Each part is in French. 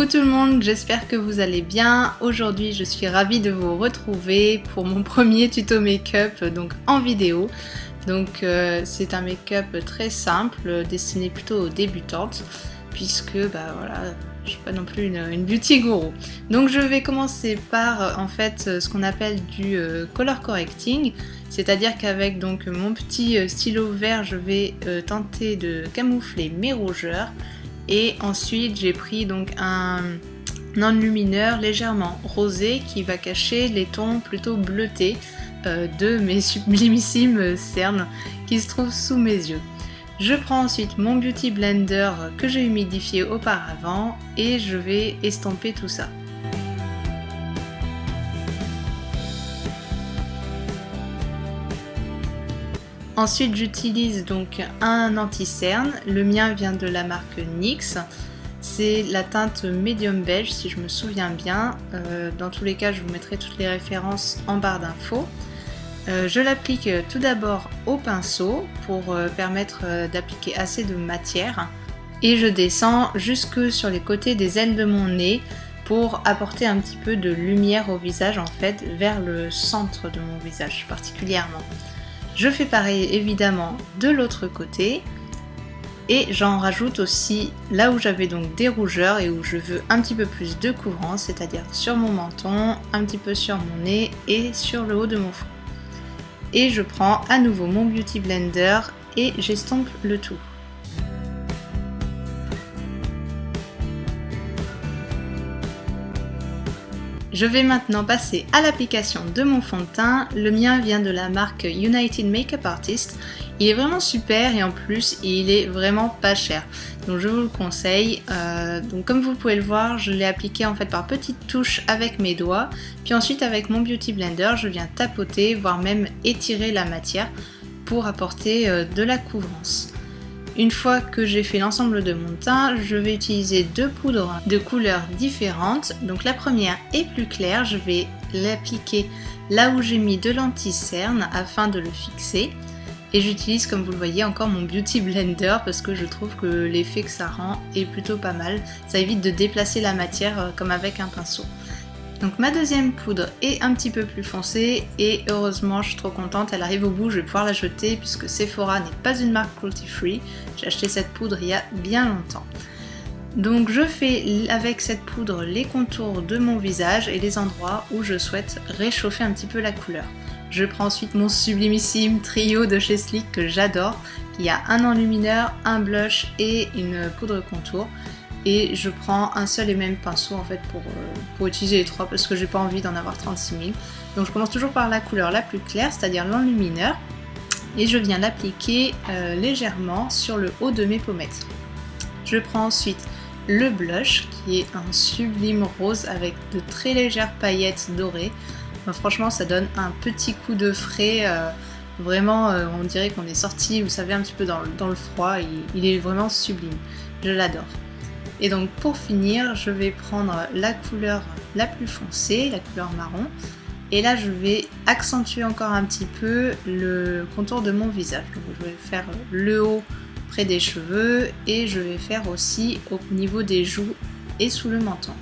tout le monde, j'espère que vous allez bien. Aujourd'hui je suis ravie de vous retrouver pour mon premier tuto make-up donc en vidéo. Donc c'est un make-up très simple, destiné plutôt aux débutantes, puisque voilà, je suis pas non plus une beauty gourou. Donc je vais commencer par en fait ce qu'on appelle du color correcting, c'est-à-dire qu'avec donc mon petit stylo vert, je vais tenter de camoufler mes rougeurs. Et ensuite j'ai pris donc un enlumineur légèrement rosé qui va cacher les tons plutôt bleutés de mes sublimissimes cernes qui se trouvent sous mes yeux. Je prends ensuite mon Beauty Blender que j'ai humidifié auparavant et je vais estomper tout ça. Ensuite j'utilise donc un anti-cerne, le mien vient de la marque NYX, c'est la teinte médium beige si je me souviens bien, dans tous les cas je vous mettrai toutes les références en barre d'infos. Je l'applique tout d'abord au pinceau pour permettre d'appliquer assez de matière et je descends jusque sur les côtés des ailes de mon nez pour apporter un petit peu de lumière au visage, en fait vers le centre de mon visage particulièrement. Je fais pareil évidemment de l'autre côté et j'en rajoute aussi là où j'avais donc des rougeurs et où je veux un petit peu plus de couvrance, c'est-à-dire sur mon menton, un petit peu sur mon nez et sur le haut de mon front. Et je prends à nouveau mon Beauty Blender et j'estompe le tout. Je vais maintenant passer à l'application de mon fond de teint. Le mien vient de la marque United Makeup Artist. Il est vraiment super et en plus il est vraiment pas cher. Donc je vous le conseille. Donc comme vous pouvez le voir, je l'ai appliqué en fait par petites touches avec mes doigts. Puis ensuite avec mon Beauty Blender, je viens tapoter, voire même étirer la matière pour apporter de la couvrance. Une fois que j'ai fait l'ensemble de mon teint, je vais utiliser deux poudres de couleurs différentes. Donc la première est plus claire, je vais l'appliquer là où j'ai mis de l'anti-cerne afin de le fixer. Et j'utilise, comme vous le voyez, encore mon Beauty Blender parce que je trouve que l'effet que ça rend est plutôt pas mal. Ça évite de déplacer la matière comme avec un pinceau. Donc ma deuxième poudre est un petit peu plus foncée et heureusement je suis trop contente, elle arrive au bout, je vais pouvoir la jeter puisque Sephora n'est pas une marque cruelty free. J'ai acheté cette poudre il y a bien longtemps. Donc je fais avec cette poudre les contours de mon visage et les endroits où je souhaite réchauffer un petit peu la couleur. Je prends ensuite mon sublimissime trio de chez Sleek que j'adore, qui a un enlumineur, un blush et une poudre contour. Et je prends un seul et même pinceau en fait pour utiliser les trois parce que j'ai pas envie d'en avoir 36 000. Donc je commence toujours par la couleur la plus claire, c'est-à-dire l'enlumineur, et je viens l'appliquer légèrement sur le haut de mes pommettes. Je prends ensuite le blush qui est un sublime rose avec de très légères paillettes dorées. Franchement ça donne un petit coup de frais, vraiment on dirait qu'on est sorti, vous savez, un petit peu dans le froid, il est vraiment sublime, je l'adore. Et donc pour finir, je vais prendre la couleur la plus foncée, la couleur marron, et là je vais accentuer encore un petit peu le contour de mon visage. Donc je vais faire le haut près des cheveux et je vais faire aussi au niveau des joues et sous le menton.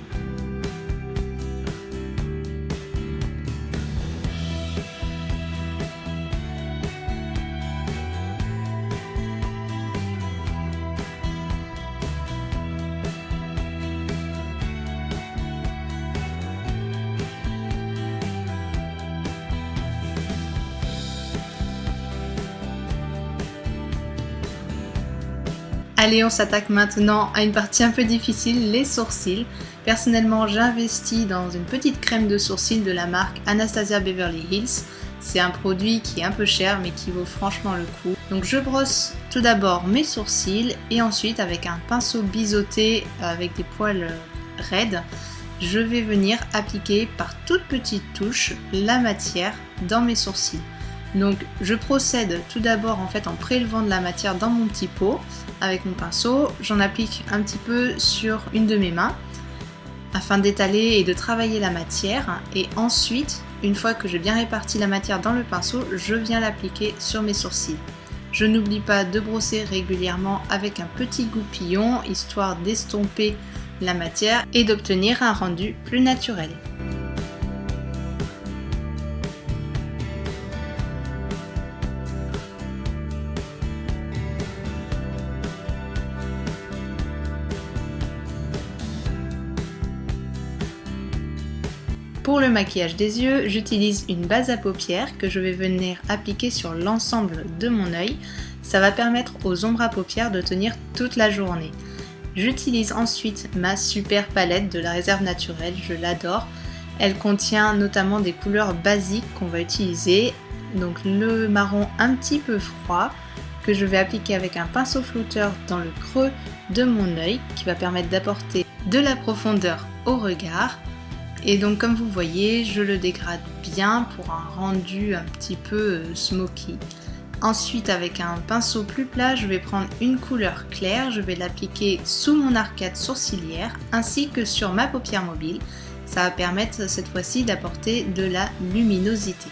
Allez, on s'attaque maintenant à une partie un peu difficile, les sourcils. Personnellement, j'investis dans une petite crème de sourcils de la marque Anastasia Beverly Hills. C'est un produit qui est un peu cher mais qui vaut franchement le coup. Donc je brosse tout d'abord mes sourcils et ensuite avec un pinceau biseauté avec des poils raides, je vais venir appliquer par toutes petites touches la matière dans mes sourcils. Donc je procède tout d'abord en fait en prélevant de la matière dans mon petit pot avec mon pinceau, j'en applique un petit peu sur une de mes mains afin d'étaler et de travailler la matière, et ensuite une fois que j'ai bien réparti la matière dans le pinceau, je viens l'appliquer sur mes sourcils. Je n'oublie pas de brosser régulièrement avec un petit goupillon histoire d'estomper la matière et d'obtenir un rendu plus naturel. Pour le maquillage des yeux, j'utilise une base à paupières que je vais venir appliquer sur l'ensemble de mon œil. Ça va permettre aux ombres à paupières de tenir toute la journée. J'utilise ensuite ma super palette de la réserve naturelle, je l'adore. Elle contient notamment des couleurs basiques qu'on va utiliser. Donc le marron un petit peu froid que je vais appliquer avec un pinceau flouteur dans le creux de mon œil qui va permettre d'apporter de la profondeur au regard. Et donc comme vous voyez, je le dégrade bien pour un rendu un petit peu smoky. Ensuite avec un pinceau plus plat, je vais prendre une couleur claire, je vais l'appliquer sous mon arcade sourcilière ainsi que sur ma paupière mobile. Ça va permettre cette fois-ci d'apporter de la luminosité.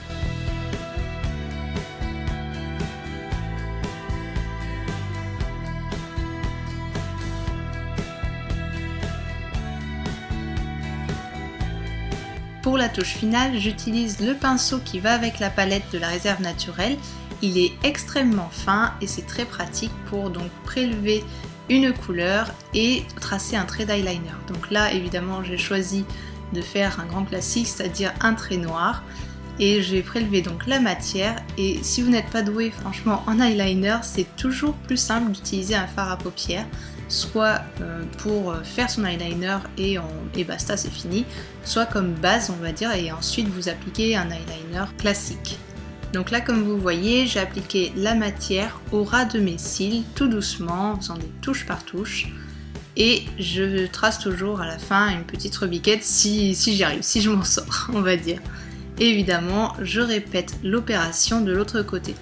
Pour la touche finale, j'utilise le pinceau qui va avec la palette de la réserve naturelle. Il est extrêmement fin et c'est très pratique pour donc prélever une couleur et tracer un trait d'eyeliner. Donc là évidemment j'ai choisi de faire un grand classique, c'est-à-dire un trait noir. Et j'ai prélevé donc la matière, et si vous n'êtes pas doué franchement en eyeliner, c'est toujours plus simple d'utiliser un fard à paupières, soit pour faire son eyeliner et basta, c'est fini, soit comme base on va dire, et ensuite vous appliquez un eyeliner classique. Donc là comme vous voyez, j'ai appliqué la matière au ras de mes cils tout doucement en faisant des touches par touche, et je trace toujours à la fin une petite rebiquette si j'y arrive, si je m'en sors on va dire. Et évidemment, je répète l'opération de l'autre côté.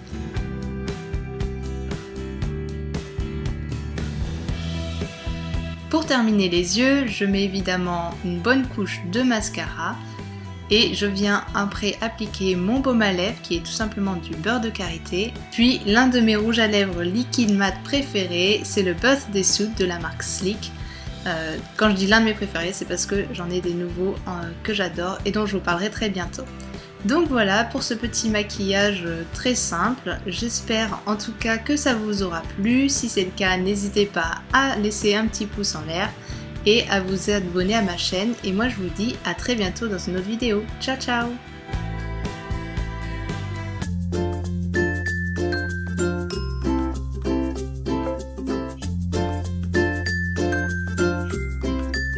Pour terminer les yeux, je mets évidemment une bonne couche de mascara et je viens après appliquer mon baume à lèvres qui est tout simplement du beurre de karité. Puis l'un de mes rouges à lèvres liquide mat préférés, c'est le Birthday Suit de la marque Sleek. Quand je dis l'un de mes préférés, c'est parce que j'en ai des nouveaux que j'adore et dont je vous parlerai très bientôt. Donc voilà pour ce petit maquillage très simple, j'espère en tout cas que ça vous aura plu. Si c'est le cas, n'hésitez pas à laisser un petit pouce en l'air et à vous abonner à ma chaîne. Et moi je vous dis à très bientôt dans une autre vidéo. Ciao ciao!